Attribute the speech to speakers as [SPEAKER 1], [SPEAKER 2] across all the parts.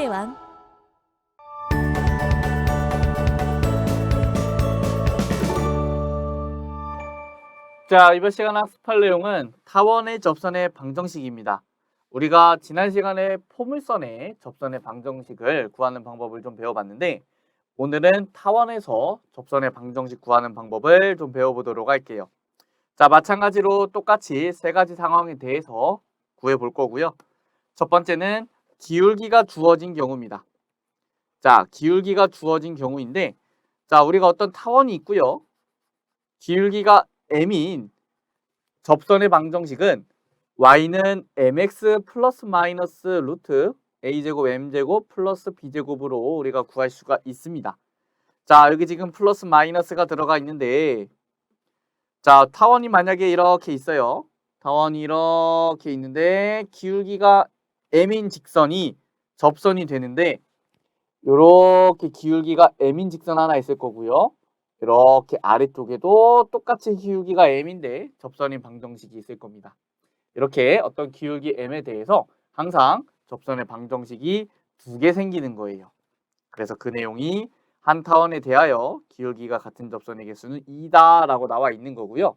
[SPEAKER 1] 수학의 왕.
[SPEAKER 2] 자, 이번 시간 학습할 내용은 타원의 접선의 방정식입니다. 우리가 지난 시간에 포물선의 접선의 방정식을 구하는 방법을 좀 배워봤는데, 오늘은 타원에서 접선의 방정식 구하는 방법을 좀 배워보도록 할게요. 자, 마찬가지로 똑같이 세 가지 상황에 대해서 구해볼 거고요. 첫 번째는 기울기가 주어진 경우입니다. 자, 기울기가 주어진 경우인데, 자, 우리가 어떤 타원이 있고요. 기울기가 m인 접선의 방정식은 y는 mx 플러스 마이너스 루트 a제곱 m제곱 플러스 b제곱으로 우리가 구할 수가 있습니다. 자, 여기 지금 플러스 마이너스가 들어가 있는데, 자, 타원이 만약에 이렇게 있어요. 타원이 이렇게 있는데 기울기가 m인 직선이 접선이 되는데, 이렇게 기울기가 m인 직선 하나 있을 거고요. 이렇게 아래쪽에도 똑같이 기울기가 m인데 접선인 방정식이 있을 겁니다. 이렇게 어떤 기울기 m에 대해서 항상 접선의 방정식이 두 개 생기는 거예요. 그래서 그 내용이 한 타원에 대하여 기울기가 같은 접선의 개수는 2다 라고 나와 있는 거고요.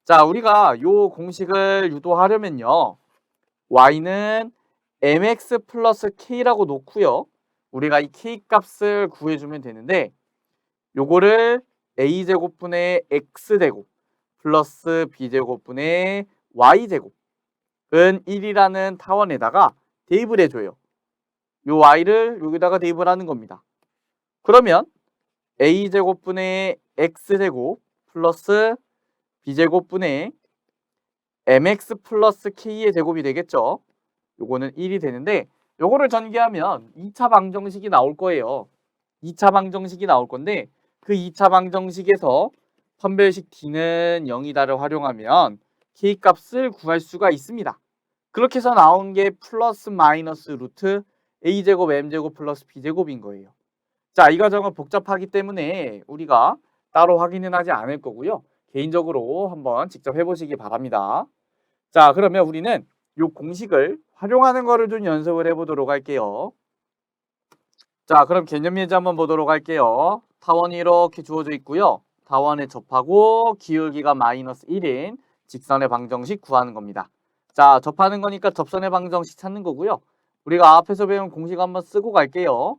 [SPEAKER 2] 자, 우리가 이 공식을 유도하려면요. y는 mx 플러스 k라고 놓고요. 우리가 이 k 값을 구해주면 되는데, 요거를 a제곱분의 x제곱 플러스 b제곱분의 y제곱은 1이라는 타원에다가 대입을 해줘요. 요 y를 여기다가 대입을 하는 겁니다. 그러면 a제곱분의 x제곱 플러스 b제곱분의 mx 플러스 k의 제곱이 되겠죠. 요거는 1이 되는데, 요거를 전개하면 2차 방정식이 나올 거예요. 2차 방정식이 나올 건데, 그 2차 방정식에서 판별식 d는 0이다를 활용하면 k 값을 구할 수가 있습니다. 그렇게 해서 나온 게 플러스 마이너스 루트 a제곱 m제곱 플러스 b제곱인 거예요. 자, 이 과정은 복잡하기 때문에 우리가 따로 확인은 하지 않을 거고요. 개인적으로 한번 직접 해보시기 바랍니다. 자, 그러면 우리는 이 공식을 활용하는 거를 좀 연습을 해보도록 할게요. 자, 그럼 개념 예제 한번 보도록 할게요. 타원이 이렇게 주어져 있고요. 타원에 접하고 기울기가 마이너스 1인 직선의 방정식 구하는 겁니다. 자, 접하는 거니까 접선의 방정식 찾는 거고요. 우리가 앞에서 배운 공식 한번 쓰고 갈게요.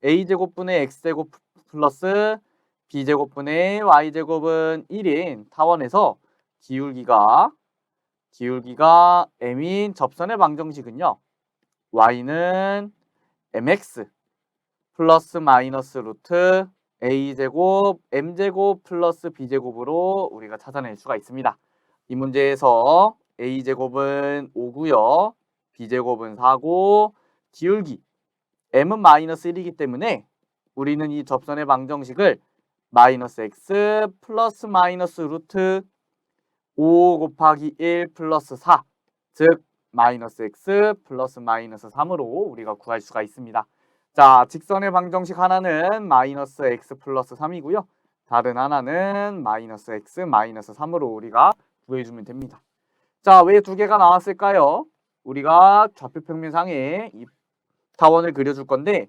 [SPEAKER 2] a제곱분의 x제곱 플러스 b제곱분의 y제곱은 1인 타원에서 기울기가 m인 접선의 방정식은요. y는 mx 플러스 마이너스 루트 a제곱 m제곱 플러스 b제곱으로 우리가 찾아낼 수가 있습니다. 이 문제에서 a제곱은 5고요. b제곱은 4고 기울기 m은 마이너스 1이기 때문에 우리는 이 접선의 방정식을 마이너스 x 플러스 마이너스 루트 5 곱하기 1 플러스 4, 즉 마이너스 x 플러스 마이너스 3으로 우리가 구할 수가 있습니다. 자, 직선의 방정식 하나는 마이너스 x 플러스 3이고요. 다른 하나는 마이너스 x 마이너스 3으로 우리가 구해주면 됩니다. 자, 왜 두 개가 나왔을까요? 우리가 좌표평면상에 이 타원을 그려줄 건데,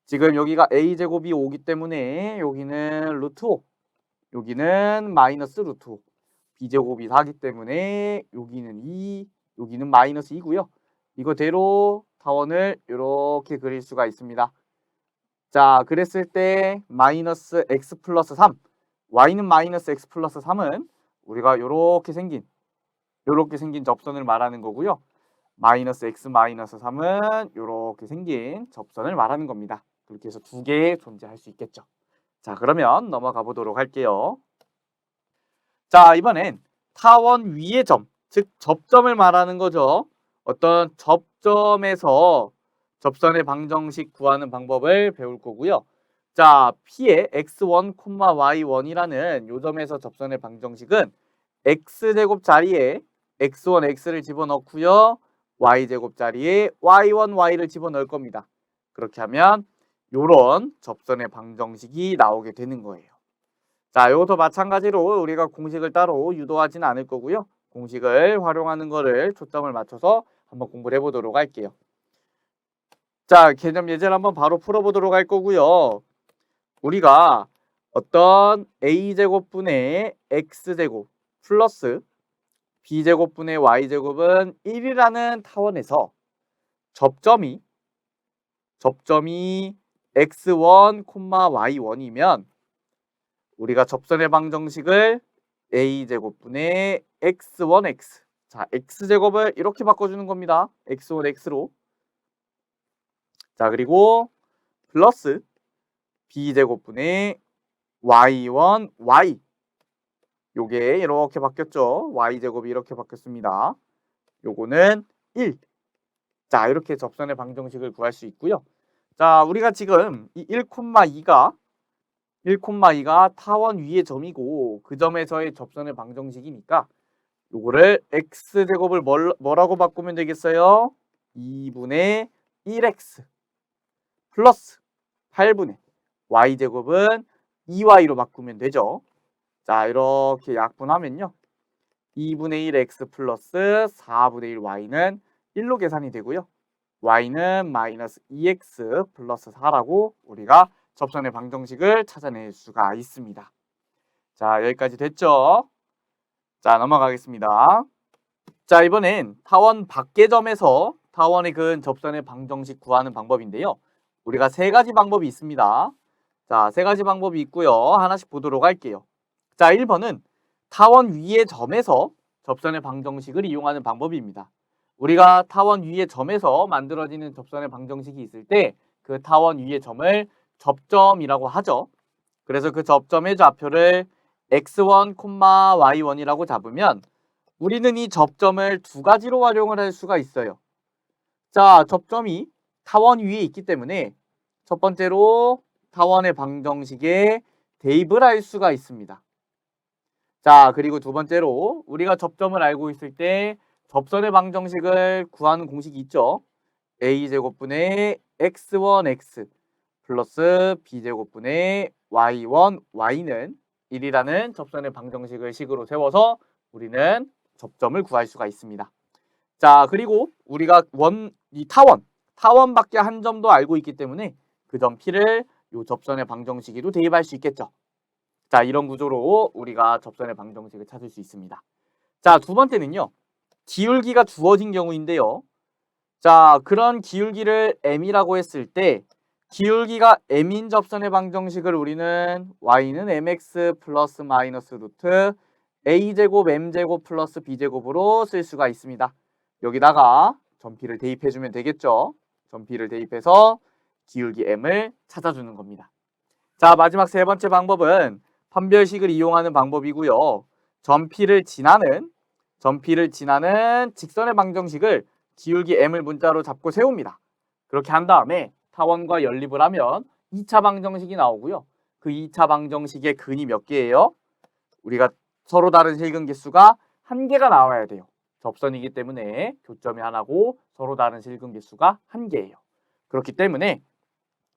[SPEAKER 2] 지금 여기가 a제곱이 5기 때문에 여기는 루트 5, 여기는 마이너스 루트 5, b제곱이 4기 때문에 여기는 2, 여기는 마이너스 2고요. 이거대로 타원을 이렇게 그릴 수가 있습니다. 자, 그랬을 때 마이너스 x 플러스 3, y는 마이너스 x 플러스 3은 우리가 이렇게 생긴 접선을 말하는 거고요. 마이너스 x 마이너스 3은 이렇게 생긴 접선을 말하는 겁니다. 그렇게 해서 두 개 존재할 수 있겠죠. 자, 그러면 넘어가 보도록 할게요. 자, 이번엔 타원 위의 점, 즉 접점을 말하는 거죠. 어떤 접점에서 접선의 방정식 구하는 방법을 배울 거고요. 자, P의 x1, y1이라는 요 점에서 접선의 방정식은 x제곱 자리에 x1, x를 집어넣고요. y제곱 자리에 y1, y를 집어넣을 겁니다. 그렇게 하면 요런 접선의 방정식이 나오게 되는 거예요. 자, 이것도 마찬가지로 우리가 공식을 따로 유도하지는 않을 거고요. 공식을 활용하는 거를 초점을 맞춰서 한번 공부를 해보도록 할게요. 자, 개념 예제를 한번 바로 풀어보도록 할 거고요. 우리가 어떤 a제곱분의 x제곱 플러스 b제곱분의 y제곱은 1이라는 타원에서 접점이 x1, y1이면 우리가 접선의 방정식을 a제곱분의 x1x, 자, x제곱을 이렇게 바꿔주는 겁니다. x1x로. 자, 그리고 플러스 b제곱분의 y1y, 요게 이렇게 바뀌었죠. y제곱이 이렇게 바뀌었습니다. 요거는 1. 자, 이렇게 접선의 방정식을 구할 수 있고요. 자, 우리가 지금 이 1,2가 타원 위의 점이고 그 점에서의 접선의 방정식이니까 요거를 x제곱을 뭐라고 바꾸면 되겠어요? 2분의 1x 플러스 8분의 y제곱은 2y로 바꾸면 되죠. 자, 이렇게 약분하면요. 2분의 1x 플러스 4분의 1y는 1로 계산이 되고요. y는 마이너스 2x 플러스 4라고 우리가 접선의 방정식을 찾아낼 수가 있습니다. 자, 여기까지 됐죠? 자, 넘어가겠습니다. 자, 이번엔 타원 밖의 점에서 타원에 그은 접선의 방정식 구하는 방법인데요. 우리가 세 가지 방법이 있습니다. 자, 세 가지 방법이 있고요. 하나씩 보도록 할게요. 자, 1번은 타원 위의 점에서 접선의 방정식을 이용하는 방법입니다. 우리가 타원 위의 점에서 만들어지는 접선의 방정식이 있을 때 그 타원 위의 점을 접점이라고 하죠. 그래서 그 접점의 좌표를 x1, y1이라고 잡으면 우리는 이 접점을 두 가지로 활용을 할 수가 있어요. 자, 접점이 타원 위에 있기 때문에 첫 번째로 타원의 방정식에 대입을 할 수가 있습니다. 자, 그리고 두 번째로 우리가 접점을 알고 있을 때 접선의 방정식을 구하는 공식이 있죠. a제곱분의 x1x 플러스 b제곱분의 y1y는 1이라는 접선의 방정식을 식으로 세워서 우리는 접점을 구할 수가 있습니다. 자, 그리고 우리가 이 타원밖에 한 점도 알고 있기 때문에 그 점 P를 이 접선의 방정식에도 대입할 수 있겠죠. 자, 이런 구조로 우리가 접선의 방정식을 찾을 수 있습니다. 자, 두 번째는요. 기울기가 주어진 경우인데요. 자, 그런 기울기를 m이라고 했을 때 기울기가 m인 접선의 방정식을 우리는 y는 mx 플러스 마이너스 루트 a제곱 m제곱 플러스 b제곱으로 쓸 수가 있습니다. 여기다가 점P를 대입해주면 되겠죠. 점P를 대입해서 기울기 m을 찾아주는 겁니다. 자, 마지막 세 번째 방법은 판별식을 이용하는 방법이고요. 점P를 지나는 직선의 방정식을 기울기 m을 문자로 잡고 세웁니다. 그렇게 한 다음에 타원과 연립을 하면 2차 방정식이 나오고요. 그 2차 방정식의 근이 몇 개예요? 우리가 서로 다른 실근 개수가 한 개가 나와야 돼요. 접선이기 때문에 교점이 하나고 서로 다른 실근 개수가 한 개예요. 그렇기 때문에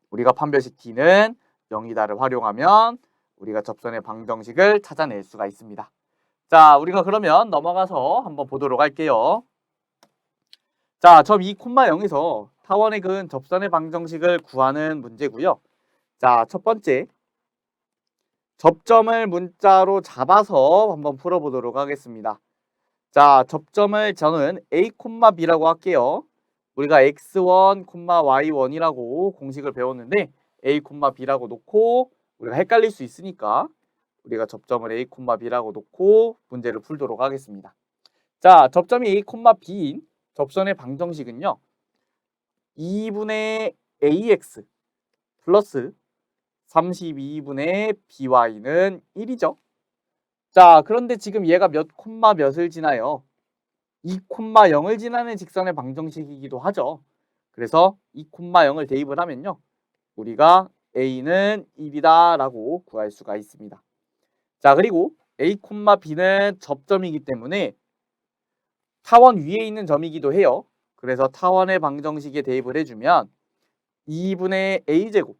[SPEAKER 2] 우리가 판별식 T는 0이다를 활용하면 우리가 접선의 방정식을 찾아낼 수가 있습니다. 자, 우리가 그러면 넘어가서 한번 보도록 할게요. 자, 점 2,0에서 타원에 그은 접선의 방정식을 구하는 문제고요. 자, 첫 번째 접점을 문자로 잡아서 한번 풀어보도록 하겠습니다. 자, 접점을 저는 A, B라고 할게요. 우리가 x1, y1이라고 공식을 배웠는데 A, B라고 놓고 우리가 헷갈릴 수 있으니까 우리가 접점을 A, B라고 놓고 문제를 풀도록 하겠습니다. 자, 접점이 A, B인 접선의 방정식은요. 2분의 ax 플러스 32분의 by는 1이죠. 자, 그런데 지금 얘가 몇 콤마 몇을 지나요? 2,0을 지나는 직선의 방정식이기도 하죠. 그래서 2,0을 대입을 하면요. 우리가 a는 1이다 라고 구할 수가 있습니다. 자, 그리고 a, b는 접점이기 때문에 타원 위에 있는 점이기도 해요. 그래서 타원의 방정식에 대입을 해주면 2분의 a제곱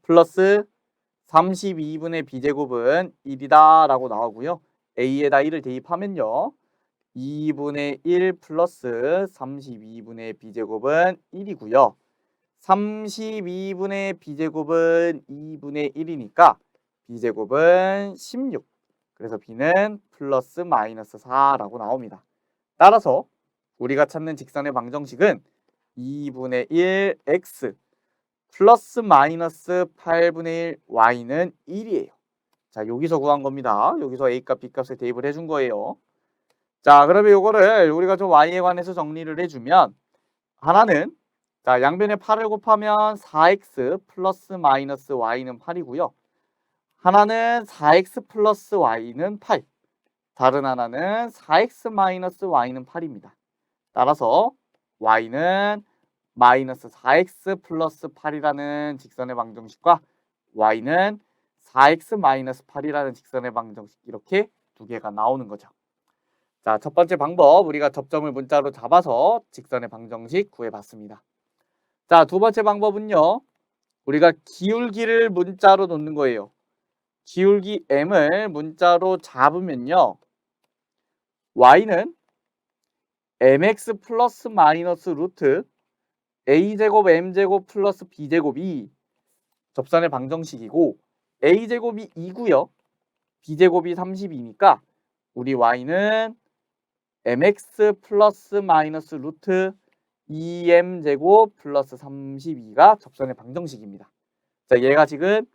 [SPEAKER 2] 플러스 32분의 b제곱은 1이다 라고 나오고요. a에다 1을 대입하면요. 2분의 1 플러스 32분의 b제곱은 1이고요. 32분의 b제곱은 2분의 1이니까 b제곱은 16. 그래서 b는 플러스 마이너스 4라고 나옵니다. 따라서 우리가 찾는 직선의 방정식은 2분의 1 x 플러스 마이너스 8분의 1 y는 1이에요. 자, 여기서 구한 겁니다. 여기서 a값, b값을 대입을 해준 거예요. 자, 그러면 이거를 우리가 좀 y에 관해서 정리를 해주면 하나는 자, 양변에 8을 곱하면 4x 플러스 마이너스 y는 8이고요. 하나는 4x 플러스 y는 8. 다른 하나는 4x 마이너스 y는 8입니다. 따라서 y는 마이너스 4x 플러스 8이라는 직선의 방정식과 y는 4x 마이너스 8이라는 직선의 방정식 이렇게 두 개가 나오는 거죠. 자, 첫 번째 방법 우리가 접점을 문자로 잡아서 직선의 방정식 구해봤습니다. 자, 두 번째 방법은요. 우리가 기울기를 문자로 놓는 거예요. 기울기 m을 문자로 잡으면요. y는 mx 플러스 마이너스 루트 a제곱 m제곱 플러스 b제곱이 접선의 방정식이고 a제곱이 2고요. b제곱이 32니까 우리 y는 mx 플러스 마이너스 루트 2m제곱 플러스 32가 접선의 방정식입니다. 자, 얘가 지금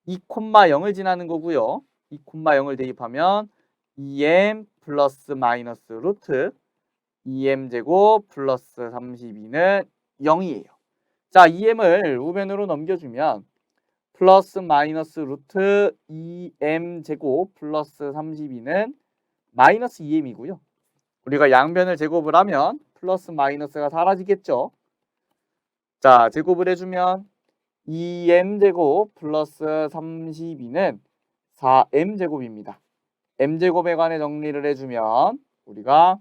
[SPEAKER 2] 2,0을 지나는 거고요. 2,0을 대입하면 2m 플러스 마이너스 루트 2m제곱 플러스 32는 0이에요. 자, 2m을 우변으로 넘겨주면 플러스 마이너스 루트 2m제곱 플러스 32는 마이너스 2m이고요. 우리가 양변을 제곱을 하면 플러스 마이너스가 사라지겠죠. 자, 제곱을 해주면 2m제곱 플러스 32는 4m제곱입니다. m제곱에 관해 정리를 해주면 우리가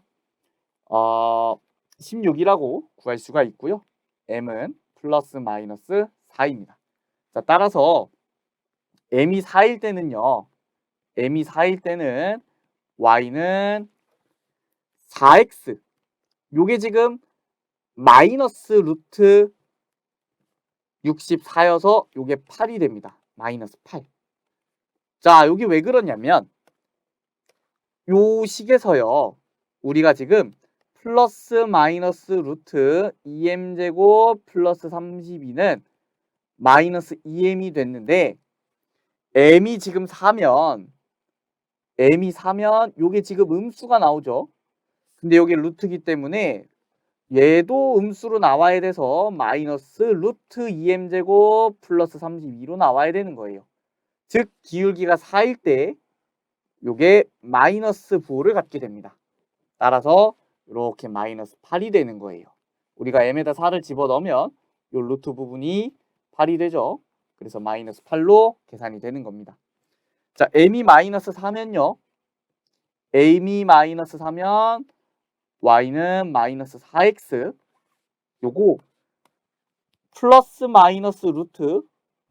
[SPEAKER 2] 16이라고 구할 수가 있고요. m은 플러스 마이너스 4입니다. 자, 따라서 m이 4일 때는요. m이 4일 때는 y는 4x 요게 지금 마이너스 루트 64여서 요게 8이 됩니다. 마이너스 8. 자, 여기 왜 그러냐면 요 식에서요. 우리가 지금 플러스 마이너스 루트 2m제곱 플러스 32는 마이너스 2m이 됐는데 m이 지금 4면 요게 지금 음수가 나오죠. 근데 여기 루트기 때문에 얘도 음수로 나와야 돼서 마이너스 루트 2m제곱 플러스 32로 나와야 되는 거예요. 즉 기울기가 4일 때 요게 마이너스 부호를 갖게 됩니다. 따라서 이렇게 마이너스 8이 되는 거예요. 우리가 m에다 4를 집어넣으면 요 루트 부분이 8이 되죠. 그래서 마이너스 8로 계산이 되는 겁니다. 자, m이 마이너스 4면요. m이 마이너스 4면 y는 마이너스 4x 요거 플러스 마이너스 루트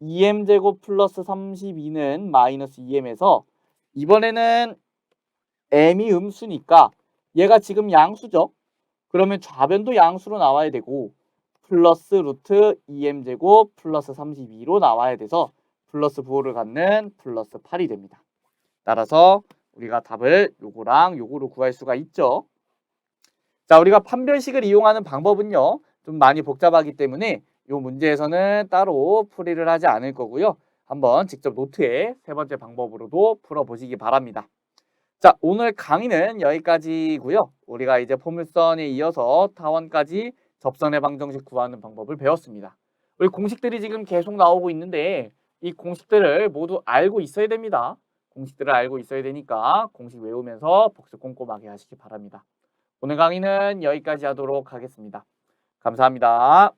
[SPEAKER 2] 2m제곱 플러스 32는 마이너스 2m에서 이번에는 m이 음수니까 얘가 지금 양수죠. 그러면 좌변도 양수로 나와야 되고 플러스 루트 2m제곱 플러스 32로 나와야 돼서 플러스 부호를 갖는 플러스 8이 됩니다. 따라서 우리가 답을 요거랑 요거로 구할 수가 있죠. 자, 우리가 판별식을 이용하는 방법은요. 좀 많이 복잡하기 때문에 이 문제에서는 따로 풀이를 하지 않을 거고요. 한번 직접 노트에 세 번째 방법으로도 풀어보시기 바랍니다. 자, 오늘 강의는 여기까지고요. 우리가 이제 포물선에 이어서 타원까지 접선의 방정식 구하는 방법을 배웠습니다. 우리 공식들이 지금 계속 나오고 있는데 이 공식들을 모두 알고 있어야 됩니다. 공식들을 알고 있어야 되니까 공식 외우면서 복습 꼼꼼하게 하시기 바랍니다. 오늘 강의는 여기까지 하도록 하겠습니다. 감사합니다.